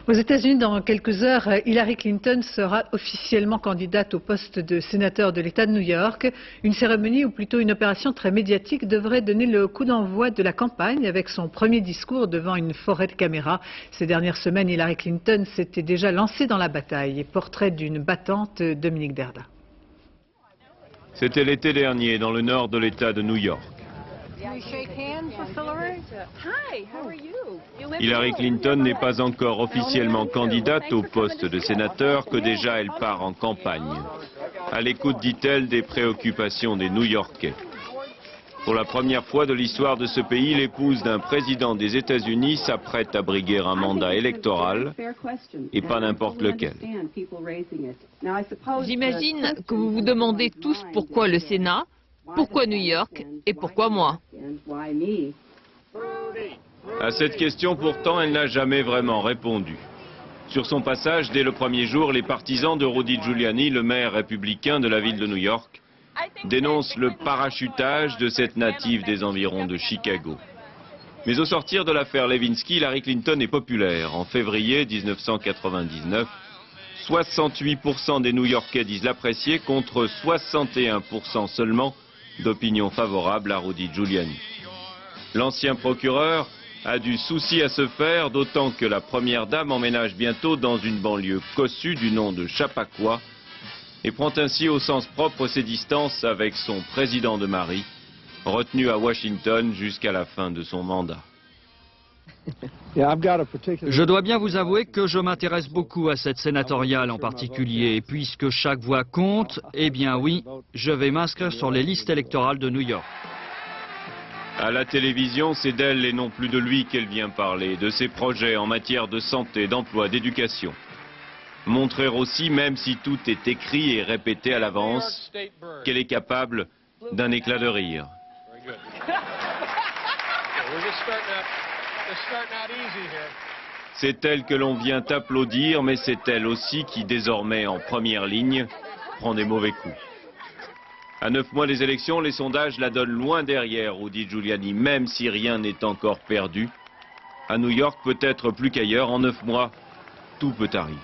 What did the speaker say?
Aux États-Unis, dans quelques heures, Hillary Clinton sera officiellement candidate au poste de sénateur de l'État de New York. Une cérémonie, ou plutôt une opération très médiatique, devrait donner le coup d'envoi de la campagne avec son premier discours devant une forêt de caméras. Ces dernières semaines, Hillary Clinton s'était déjà lancée dans la bataille. Portrait d'une battante, Dominique Derda. C'était l'été dernier dans le nord de l'État de New York. Hillary Clinton n'est pas encore officiellement candidate au poste de sénateur que déjà elle part en campagne. À l'écoute, dit-elle, des préoccupations des New-Yorkais. Pour la première fois de l'histoire de ce pays, l'épouse d'un président des États-Unis s'apprête à briguer un mandat électoral, et pas n'importe lequel. J'imagine que vous vous demandez tous pourquoi le Sénat, pourquoi New York et pourquoi moi? À cette question, pourtant, elle n'a jamais vraiment répondu. Sur son passage, dès le premier jour, les partisans de Rudy Giuliani, le maire républicain de la ville de New York, dénoncent le parachutage de cette native des environs de Chicago. Mais au sortir de l'affaire Lewinsky, Hillary Clinton est populaire. En février 1999, 68% des New-Yorkais disent l'apprécier contre 61% seulement d'opinion favorable à Rudy Giuliani. L'ancien procureur a du souci à se faire, d'autant que la première dame emménage bientôt dans une banlieue cossue du nom de Chappaqua et prend ainsi au sens propre ses distances avec son président de mari, retenu à Washington jusqu'à la fin de son mandat. Je dois bien vous avouer que je m'intéresse beaucoup à cette sénatoriale en particulier, et puisque chaque voix compte, eh bien oui, je vais m'inscrire sur les listes électorales de New York. À la télévision, c'est d'elle et non plus de lui qu'elle vient parler, de ses projets en matière de santé, d'emploi, d'éducation. Montrer aussi, même si tout est écrit et répété à l'avance, qu'elle est capable d'un éclat de rire. C'est elle que l'on vient applaudir, mais c'est elle aussi qui, désormais en première ligne, prend des mauvais coups. À 9 mois des élections, les sondages la donnent loin derrière Rudy Giuliani, même si rien n'est encore perdu. À New York, peut-être plus qu'ailleurs, en 9 mois, tout peut arriver.